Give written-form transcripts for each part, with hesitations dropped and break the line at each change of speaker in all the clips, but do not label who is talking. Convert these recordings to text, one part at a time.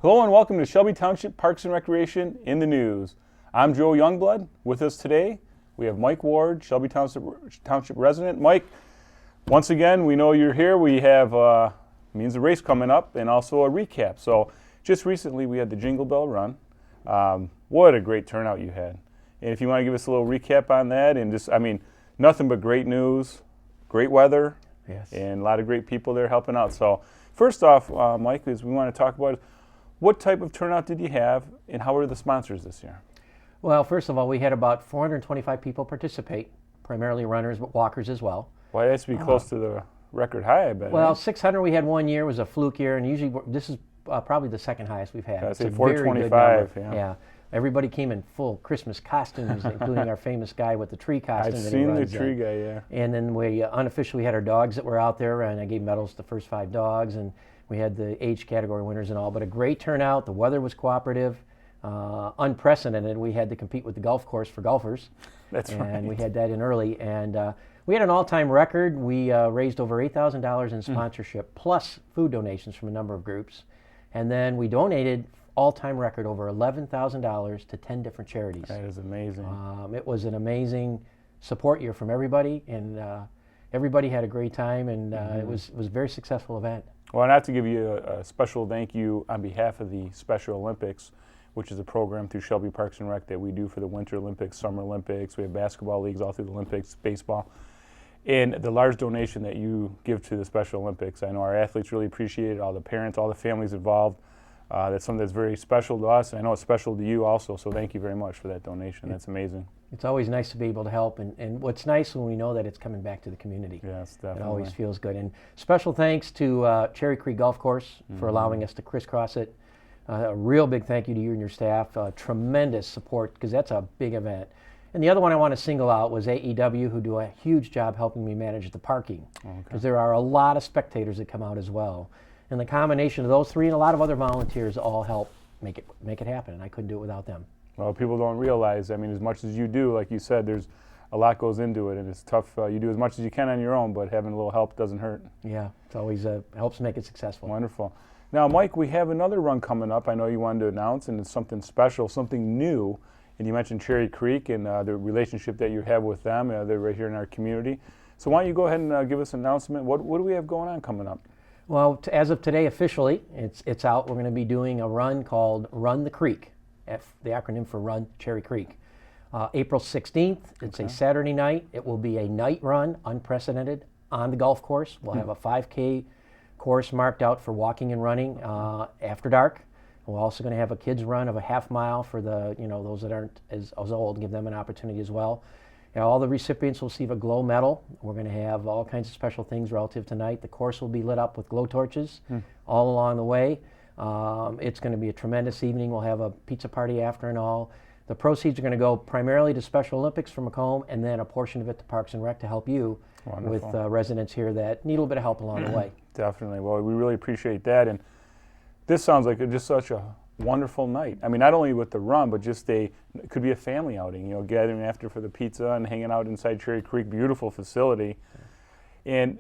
Hello and welcome to Shelby Township Parks and Recreation in the News. I'm Joe Youngblood. With us today, we have Mike Ward, Shelby Township resident. Mike, once again, we know you're here. We have means a race coming up and also a recap. So just recently we had the Jingle Bell Run. What a great turnout you had. And if you want to give us a little recap on that, and just, nothing but great news, great weather,
yes,
and a lot of great people there helping out. So first off, Mike, is we want to talk about what type of turnout did you have, and how were the sponsors this year?
Well, first of all, we had about 425 people participate, primarily runners, but walkers as well.
Well, it has to be close to the record high, I bet.
Well, 600 we had one year, was a fluke year, and usually this is probably the second highest we've had.
I'd say
It's a very good
425,
number.
yeah.
Everybody came in full Christmas costumes, including our famous guy with the tree costume.
I've
that he
seen the
runs
tree
in.
guy, yeah.
And then we unofficially had our dogs that were out there, and I gave medals to the first 5 dogs, and we had the age category winners and all. But a great turnout. The weather was cooperative, unprecedented. We had to compete with the golf course for golfers.
That's right.
And we had that in early. And we had an all-time record. We raised over $8,000 in sponsorship, plus food donations from a number of groups. And then we donated all-time record over $11,000 to 10 different charities.
That is amazing.
It was an amazing support year from everybody, and everybody had a great time, and it was a very successful event.
Well, and I have to give you a special thank you on behalf of the Special Olympics, which is a program through Shelby Parks and Rec that we do for the Winter Olympics, Summer Olympics. We have basketball leagues all through the Olympics, baseball. And the large donation that you give to the Special Olympics, I know our athletes really appreciate it, all the parents, all the families involved. That's something that's very special to us. I know it's special to you also, so thank you very much for that donation. That's amazing.
It's always nice to be able to help, and what's nice when we know that it's coming back to the community.
Yes, definitely.
It always feels good. And special thanks to Cherry Creek Golf Course for allowing us to crisscross it. A real big thank you to you and your staff. Tremendous support, because that's a big event. And the other one I want to single out was AEW, who do a huge job helping me manage the parking, because there are a lot of spectators that come out as well. And the combination of those three and a lot of other volunteers all help make it happen, and I couldn't do it without them.
Well, people don't realize, as much as you do, like you said, there's a lot goes into it, and it's tough. You do as much as you can on your own, but having a little help doesn't hurt.
Yeah, it's always helps make it successful.
Wonderful. Now, Mike, we have another run coming up. I know you wanted to announce, and it's something special, something new. And you mentioned Cherry Creek and the relationship that you have with them. They're right here in our community. So why don't you go ahead and give us an announcement. What do we have going on coming up?
Well, as of today, officially, it's out. We're going to be doing a run called Run the Creek, the acronym for Run Cherry Creek. April 16th, it's a Saturday night. It will be a night run, unprecedented, on the golf course. We'll have a 5K course marked out for walking and running after dark. We're also going to have a kids run of a half mile for the those that aren't as old, give them an opportunity as well. All the recipients will receive a glow medal. We're going to have all kinds of special things relative tonight. The course will be lit up with glow torches all along the way. It's going to be a tremendous evening. We'll have a pizza party after and all. The proceeds are going to go primarily to Special Olympics for Macomb, and then a portion of it to Parks and Rec to help you with residents here that need a little bit of help along the way.
Definitely. Well, we really appreciate that. And this sounds like just such a wonderful night. Not only with the run, but just it could be a family outing, gathering after for the pizza and hanging out inside Cherry Creek, beautiful facility. And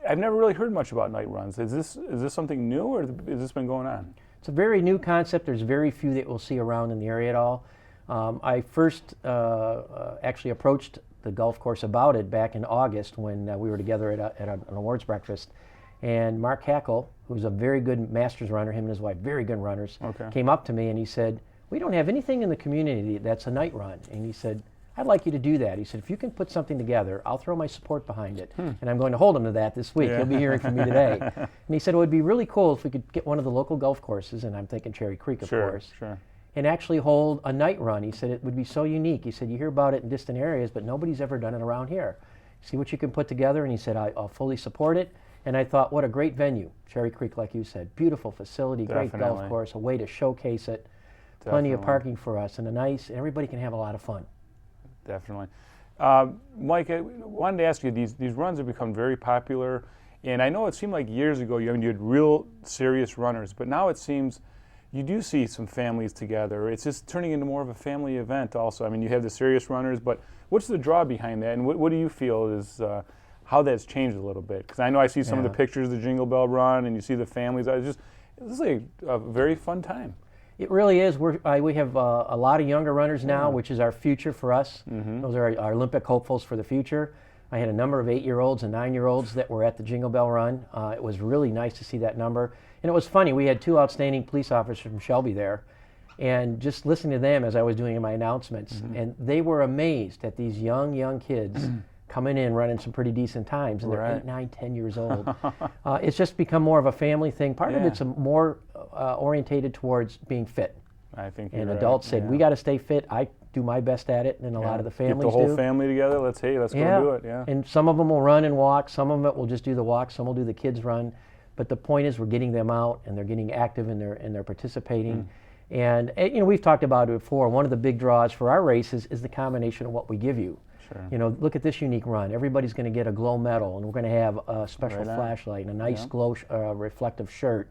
I've never really heard much about night runs. Is this something new, or has this been going on?
It's a very new concept. There's very few that we'll see around in the area at all. I first actually approached the golf course about it back in August when we were together at an awards breakfast. And Mark Hackle, who's a very good Masters runner, him and his wife, very good runners, came up to me and he said, "We don't have anything in the community that's a night run." And he said, "I'd like you to do that." He said, "If you can put something together, I'll throw my support behind it." And I'm going to hold him to that this week. He'll be hearing from me today. And he said, "It would be really cool if we could get one of the local golf courses," and I'm thinking Cherry Creek, of course, and actually hold a night run. He said, "It would be so unique." He said, "You hear about it in distant areas, but nobody's ever done it around here. See what you can put together." And he said, "I'll fully support it." And I thought, what a great venue, Cherry Creek, like you said. Beautiful facility, great golf course, a way to showcase it, plenty of parking for us, and everybody can have a lot of fun.
Definitely. Mike, I wanted to ask you, these runs have become very popular, and I know it seemed like years ago you had real serious runners, but now it seems you do see some families together. It's just turning into more of a family event also. You have the serious runners, but what's the draw behind that, and what do you feel is how that's changed a little bit? Because I know I see some of the pictures of the Jingle Bell Run, and you see the families. This is a very fun time.
It really is. We have a lot of younger runners now, which is our future for us. Those are our Olympic hopefuls for the future. I had a number of 8-year-olds and 9-year-olds that were at the Jingle Bell Run. It was really nice to see that number. And it was funny. We had 2 outstanding police officers from Shelby there. And just listening to them as I was doing my announcements, and they were amazed at these young kids coming in running some pretty decent times, and they're 8, 9, 10 years old. It's just become more of a family thing. Part of it's more orientated towards being fit.
I think
and adults said, we got to stay fit. I do my best at it, and a lot of the families do.
Get the whole family together. Let's go do it. Yeah.
And some of them will run and walk. Some of them will just do the walk. Some will do the kids run. But the point is, we're getting them out, and they're getting active, and they're participating. And we've talked about it before. One of the big draws for our races is the combination of what we give you.
Sure.
Look at this unique run. Everybody's going to get a glow medal, and we're going to have a special flashlight and a nice glow reflective shirt.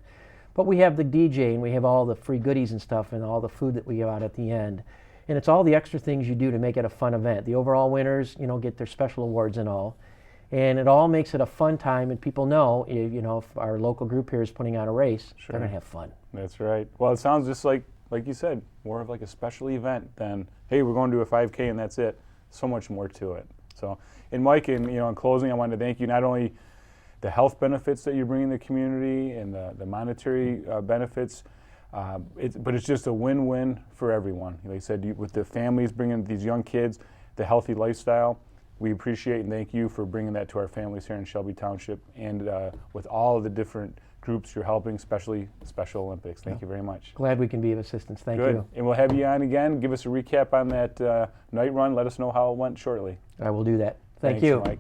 But we have the DJ, and we have all the free goodies and stuff, and all the food that we give out at the end. And it's all the extra things you do to make it a fun event. The overall winners, get their special awards and all. And it all makes it a fun time, and people know, if our local group here is putting on a race, they're going to have fun.
That's right. Well, it sounds just like you said, more of like a special event than, hey, we're going to do a 5K and that's it. So much more to it. So, and Mike, in closing, I wanted to thank you not only the health benefits that you bring in the community and the monetary benefits, but it's just a win-win for everyone. Like you said, with the families bringing these young kids, the healthy lifestyle, we appreciate and thank you for bringing that to our families here in Shelby Township, and with all of the different groups you're helping, especially Special Olympics. Thank you very much.
Glad we can be of assistance. Thank
Good.
you.
And we'll have you on again. Give us a recap on that night run. Let us know how it went shortly.
I will do that. Thanks,
you, Mike.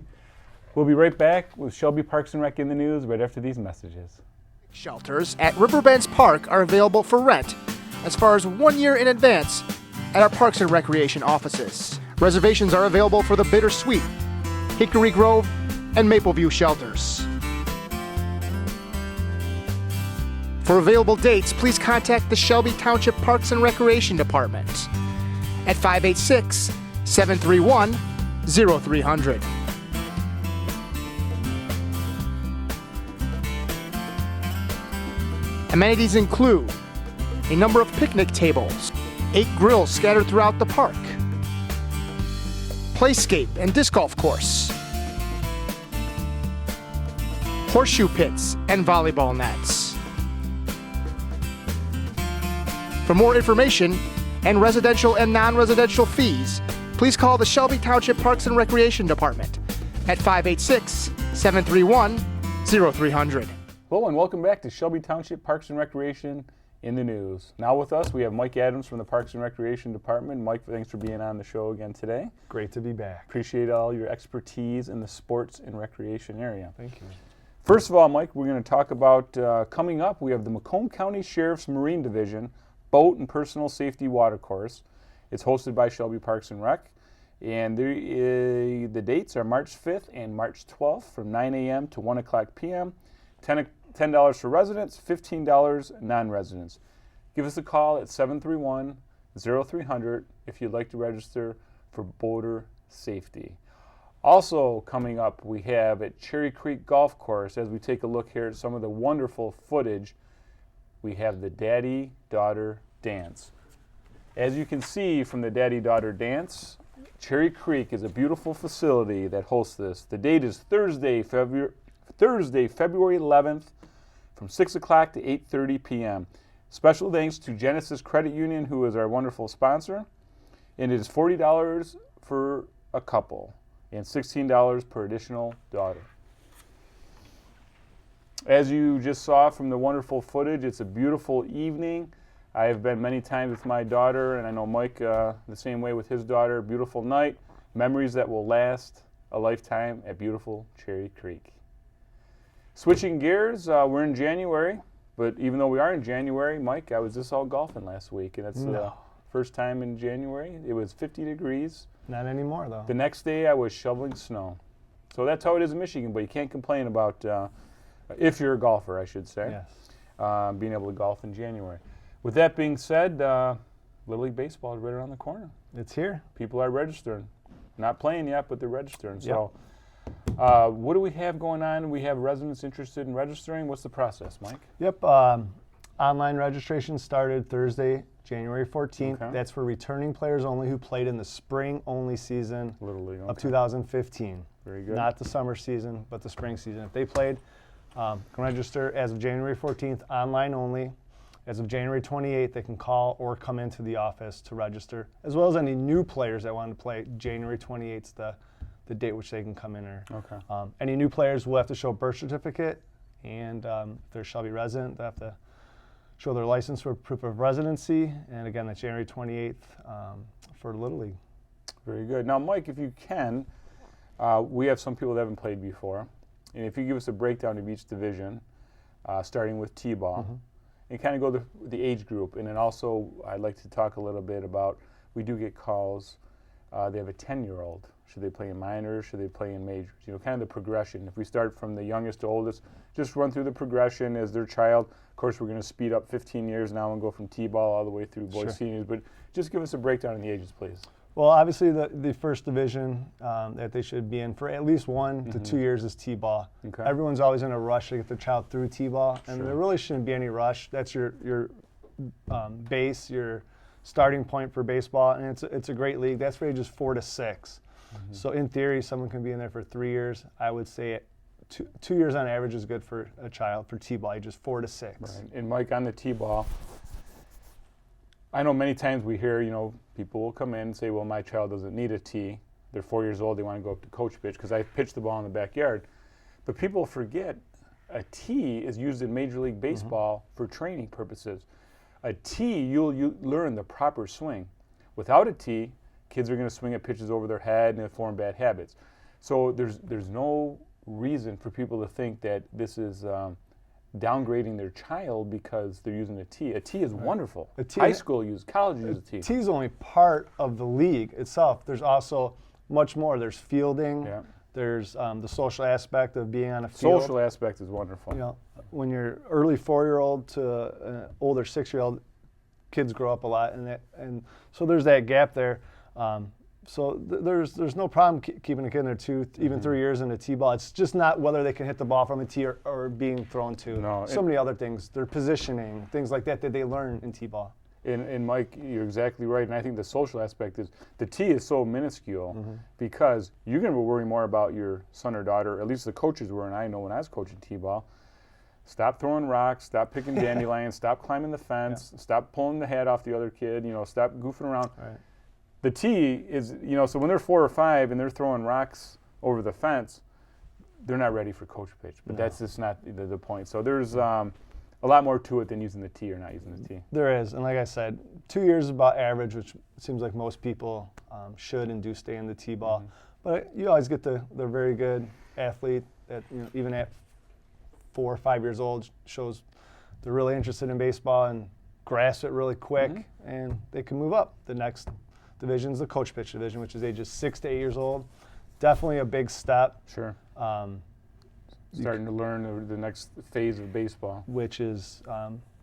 We'll be right back with Shelby Parks and Rec in the news right after these messages.
Shelters at Riverbends Park are available for rent as far as 1 year in advance at our Parks and Recreation offices. Reservations are available for the Bittersweet, Hickory Grove, and Mapleview shelters. For available dates, please contact the Shelby Township Parks and Recreation Department at 586-731-0300. Amenities include a number of picnic tables, 8 grills scattered throughout the park, playscape and disc golf course, horseshoe pits and volleyball nets. For more information and residential and non-residential fees, please call the Shelby Township Parks and Recreation Department at 586-731-0300.
Hello and welcome back to Shelby Township Parks and Recreation in the news. Now with us, we have Mike Adams from the Parks and Recreation Department. Mike, thanks for being on the show again today.
Great to be back.
Appreciate all your expertise in the sports and recreation area.
Thank you.
First of all, Mike, we're going to talk about coming up. We have the Macomb County Sheriff's Marine Division Boat and Personal Safety Water Course. It's hosted by Shelby Parks and Rec. And the dates are March 5th and March 12th from 9 a.m. to 1 o'clock p.m. $10 for residents, $15 non-residents. Give us a call at 731-0300 if you'd like to register for boater safety. Also coming up, we have at Cherry Creek Golf Course, as we take a look here at some of the wonderful footage, we have the Daddy-Daughter Dance. As you can see from the Daddy-Daughter Dance, Cherry Creek is a beautiful facility that hosts this. The date is Thursday, February 11th from 6 o'clock to 8:30 p.m. Special thanks to Genesis Credit Union, who is our wonderful sponsor. And it is $40 for a couple and $16 per additional daughter. As you just saw from the wonderful footage, it's a beautiful evening. I have been many times with my daughter, and I know Mike the same way with his daughter. Beautiful night, memories that will last a lifetime at beautiful Cherry Creek. Switching gears, we're in January, but even though we are in January, Mike, I was just out golfing last week, and that's the first time in January. It was 50 degrees.
Not anymore, though.
The next day, I was shoveling snow. So that's how it is in Michigan, but you can't complain about, if you're a golfer, I should say,
Yes.
being able to golf in January. With that being said, Little League Baseball is right around the corner.
It's here.
People are registering. Not playing yet, but they're registering.
Yep.
So what do we have going on? We have residents interested in registering. What's the process, Mike?
Yep. Online registration started Thursday, January 14th.
Okay.
That's for returning players only who played in the spring-only season
Little League.
of
Okay.
2015.
Very good.
Not the summer season, but the spring season. If they played, can register as of January 14th, online only. As of January 28th, they can call or come into the office to register, as well as any new players that want to play. January 28th is the date which they can come in.
Okay.
Any new players will have to show a birth certificate, and if they're Shelby resident, they have to show their license for proof of residency. And again, that's January 28th for Little League.
Very good. Now, Mike, if you can, we have some people that haven't played before, and if you give us a breakdown of each division, starting with T-ball, and kind of go the age group, and then also I'd like to talk a little bit about, we do get calls, they have a 10-year-old. Should they play in minors? Should they play in majors? You know, kind of the progression. If we start from the youngest to oldest, just run through the progression as their child. Of course, we're going to speed up 15 years now and go from T-ball all the way through boys seniors, but just give us a breakdown on the ages, please.
Well, obviously the first division that they should be in for at least 1 to 2 years is T-ball.
Okay.
Everyone's always in a rush to get their child through T-ball, and
Sure.
there really shouldn't be any rush. That's your base, your starting point for baseball, and it's a great league. That's for ages 4 to 6. So in theory, someone can be in there for 3 years. I would say 2 years on average is good for a child for T-ball, ages 4 to 6.
Right. And Mike, on the T-ball, I know many times we hear, you know, people will come in and say, well, my child doesn't need a tee. They're 4 years old, they want to go up to coach pitch because I pitch the ball in the backyard. But people forget a tee is used in Major League Baseball for training purposes. A tee, you learn the proper swing. Without a tee, kids are going to swing at pitches over their head and form bad habits. So there's no reason for people to think that this is downgrading their child because they're using a tee. A tee is wonderful.
A tee-
High school use, college use a tee.
Tee is only part of the league itself. There's also much more. There's fielding.
Yeah.
There's the social aspect of being on a field.
Social aspect is wonderful.
You know, when you're early 4-year-old to an older 6-year-old, kids grow up a lot, and so there's that gap there. There's no problem keeping a kid in there 2, even 3 years in a T-ball. It's just not whether they can hit the ball from a tee or being thrown to.
No,
So many other things. Their positioning, things like that they learn in T-ball.
And Mike, you're exactly right. And I think the social aspect is the tee is so minuscule because you're going to worry more about your son or daughter, at least the coaches were, and I know when I was coaching T-ball. Stop throwing rocks, stop picking dandelions, stop climbing the fence, stop pulling the hat off the other kid, you know, stop goofing around.
Right.
The tee is, you know, so when they're 4 or 5 and they're throwing rocks over the fence, they're not ready for coach pitch. But that's just not the point. So there's a lot more to it than using the tee or not using the tee.
There is, and like I said, 2 years is about average, which seems like most people should and do stay in the T-ball. But you always get the very good athlete that, you know, even at 4 or 5 years old shows they're really interested in baseball and grasp it really quick, and they can move up. The next division is the coach pitch division, which is ages 6 to 8 years old. Definitely a big step.
Sure. Starting to learn the next phase of baseball.
Which is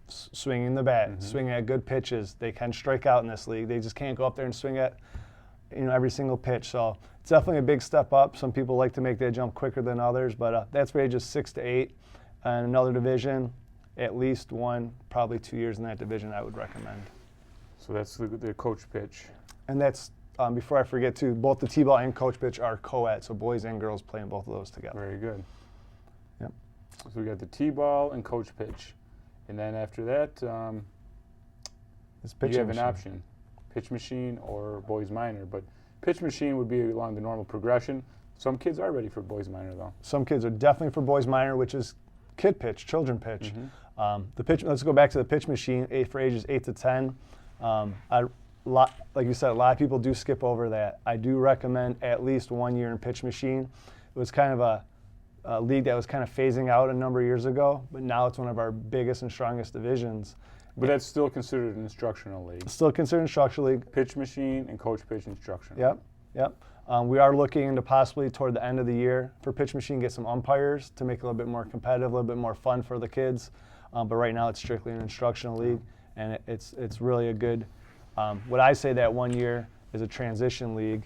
swinging the bat, swinging at good pitches. They can strike out in this league. They just can't go up there and swing at, you know, every single pitch. So it's definitely a big step up. Some people like to make that jump quicker than others, but that's for ages 6 to 8. And another division, at least 1, probably 2 years in that division, I would recommend.
So that's the coach pitch.
And that's, before I forget too, both the T-ball and coach pitch are co-ed, so boys and girls play in both of those together.
Very good.
Yep.
So we got the T-ball and coach pitch. And then after that,
It's
you
pitching
have an
machine.
option, pitch machine or boys minor. But pitch machine would be along the normal progression. Some kids are ready for boys minor though.
Some kids are definitely for boys minor, which is kid pitch, children pitch. The pitch. Let's go back to the pitch machine for ages 8 to 10. Like you said, a lot of people do skip over that. I do recommend at least 1 year in pitch machine. It was kind of a league that was kind of phasing out a number of years ago, but now it's one of our biggest and strongest divisions.
But that's still considered an instructional league.
Still considered instructional league.
Pitch machine and coach pitch instructional.
Yep. We are looking into possibly toward the end of the year for pitch machine, get some umpires to make it a little bit more competitive, a little bit more fun for the kids. But right now it's strictly an instructional league, and it's really a good. What I say that 1 year is a transition league.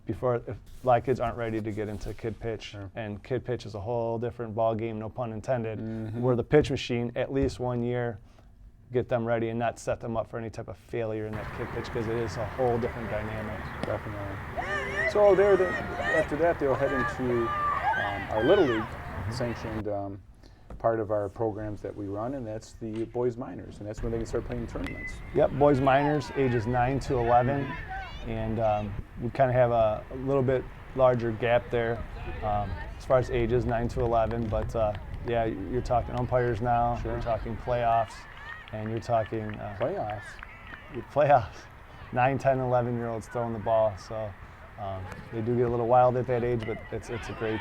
Before, if a lot of kids aren't ready to get into kid pitch, and kid pitch is a whole different ball game, no pun intended. Where the pitch machine, at least 1 year, get them ready and not set them up for any type of failure in that kick pitch, because it is a whole different dynamic.
Definitely. So there, after that, they'll head into our Little League sanctioned part of our programs that we run, and that's the boys minors, and that's when they can start playing tournaments.
Yep, boys minors, ages 9 to 11, and we kind of have a little bit larger gap there as far as ages, 9 to 11, but yeah, you're talking umpires now,
Sure.
you're talking playoffs, and you're talking
Playoffs.
9, 10, 11-year-olds throwing the ball, so they do get a little wild at that age, but it's a great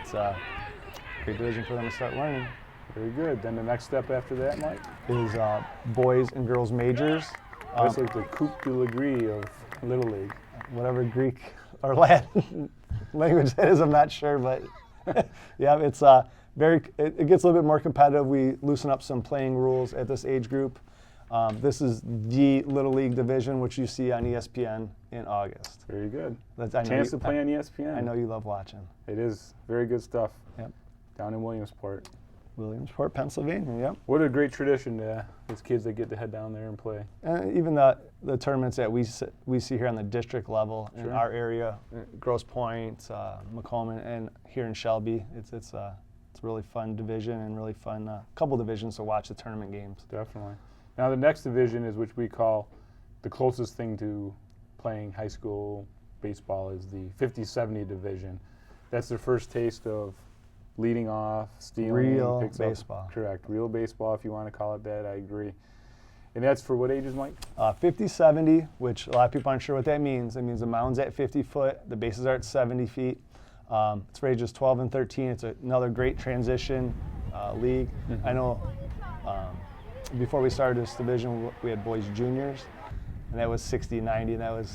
division for them to start learning.
Very good. Then the next step after that, Mike?
Is boys and girls majors.
It's like the coupe de la grille of Little League.
Whatever Greek or Latin language that is, I'm not sure, but yeah, it's it gets a little bit more competitive. We loosen up some playing rules at this age group. This is the Little League division, which you see on ESPN in August.
Very good.
Chance
to play on ESPN.
I know you love watching.
It is very good stuff.
Yep.
Down in Williamsport.
Williamsport, Pennsylvania, yep.
What a great tradition, those kids that get to head down there and play.
Even the tournaments that we see here on the district level in
Sure.
our area, Grosse Pointe, Macomb, and here in Shelby, it's a really fun division and really fun couple divisions to watch the tournament games.
Definitely. Now the next division is which we call the closest thing to playing high school baseball is the 50-70 division. That's their first taste of leading off, stealing,
Real
picks up.
baseball.
Correct. Real baseball, if you want to call it that. I agree. And that's for what ages, Mike?
50-70, which a lot of people aren't sure what that means. It means the mound's at 50 foot, the bases are at 70 feet. It's for ages 12 and 13. It's another great transition league.
Mm-hmm.
I know before we started this division, we had boys juniors, and that was 60-90, and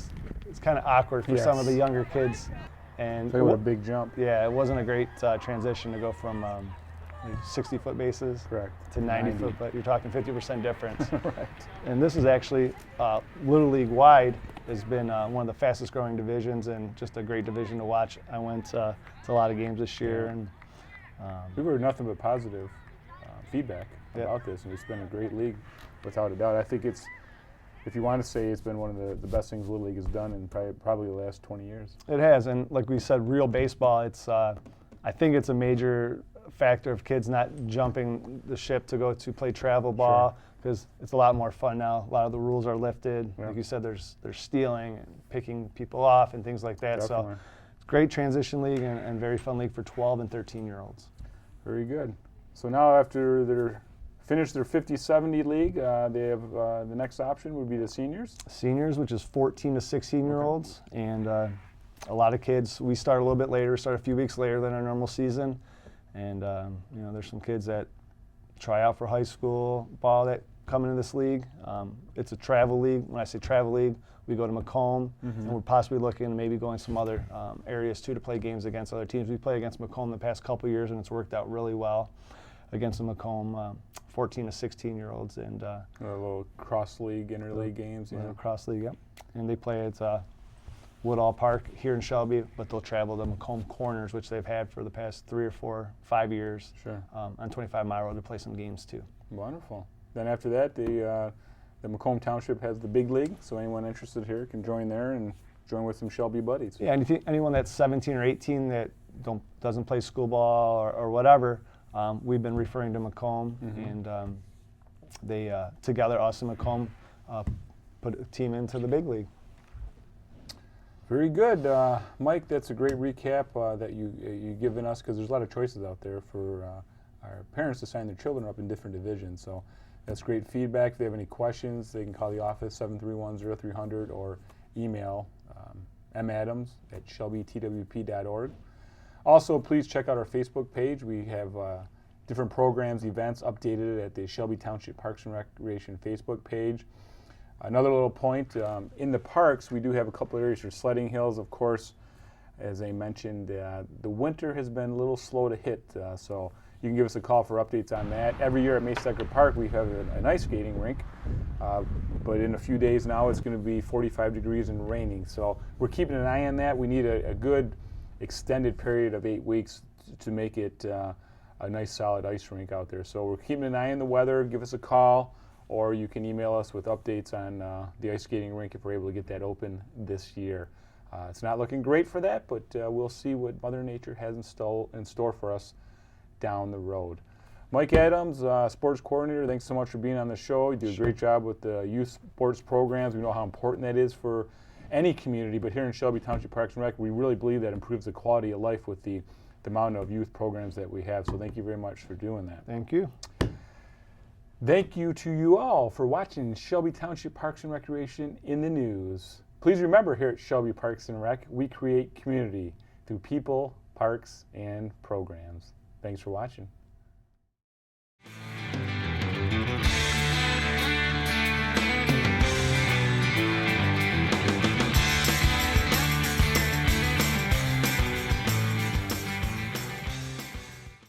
it's kind of awkward for some of the younger kids. And
Talk about a big jump.
yeah, it wasn't a great transition to go from 60-foot bases
Correct.
to 90 foot, but you're talking 50% difference.
Right.
And this is actually Little League wide has been one of the fastest growing divisions and just a great division to watch. I went to a lot of games this year, and
We've heard nothing but positive feedback
Yeah.
about this, and it's been a great league, without a doubt. I think it's, if you want to say, it's been one of the best things Little League has done in probably the last 20 years.
it has. And like we said, real baseball. It's I think it's a major factor of kids not jumping the ship to go to play travel ball, because it's a lot more fun now. A lot of the rules are lifted.
Yeah.
Like you said, there's stealing and picking people off and things like that.
Definitely.
So it's a great transition league and very fun league for 12 and 13-year-olds.
Very good. So now after they're finished their 50-70 league, they have the next option would be the seniors.
Seniors, which is 14 to 16-year-olds, and a lot of kids. We start a little bit later, start a few weeks later than our normal season, and there's some kids that try out for high school ball that come into this league. It's a travel league. When I say travel league, we go to Macomb, and we're possibly looking at maybe going some other areas too to play games against other teams. We played against Macomb the past couple years, and it's worked out really well against the Macomb 14 to 16-year-olds, and
A little cross league, interleague games. Yeah.
cross league, yep. And they play at Woodall Park here in Shelby, but they'll travel to Macomb Corners, which they've had for the past 3 or 4, 5 years.
Sure.
On 25 Mile Road to play some games too.
Wonderful. Then after that, the Macomb Township has the big league, so anyone interested here can join there and join with some Shelby buddies.
Yeah, and anyone that's 17 or 18 that doesn't play school ball or whatever, we've been referring to Macomb, and they together, us and Macomb, put a team into the big league.
Very good, Mike. That's a great recap that you've given us, because there's a lot of choices out there for our parents to sign their children up in different divisions. So that's great feedback. If they have any questions, they can call the office 731-0300 or email madams@shelbytwp.org. Also, please check out our Facebook page. We have different programs, events updated at the Shelby Township Parks and Recreation Facebook page. Another little point, in the parks, we do have a couple areas for sledding hills. Of course, as I mentioned, the winter has been a little slow to hit, so you can give us a call for updates on that. Every year at Macedecker Park, we have an ice skating rink, but in a few days now, it's going to be 45 degrees and raining. So we're keeping an eye on that. We need a good extended period of 8 weeks to make it a nice solid ice rink out there. So we're keeping an eye on the weather. Give us a call, or you can email us with updates on the ice skating rink if we're able to get that open this year. It's not looking great for that, but we'll see what Mother Nature has in store for us down the road. Mike Adams, sports coordinator, thanks so much for being on the show. You do a great job with the youth sports programs. We know how important that is for any community, but here in Shelby Township Parks and Rec, we really believe that improves the quality of life with the amount of youth programs that we have. So thank you very much for doing that.
Thank you.
Thank you to you all for watching Shelby Township Parks and Recreation in the News. Please remember, here at Shelby Parks and Rec, we create community through people, parks, and programs. Thanks for watching.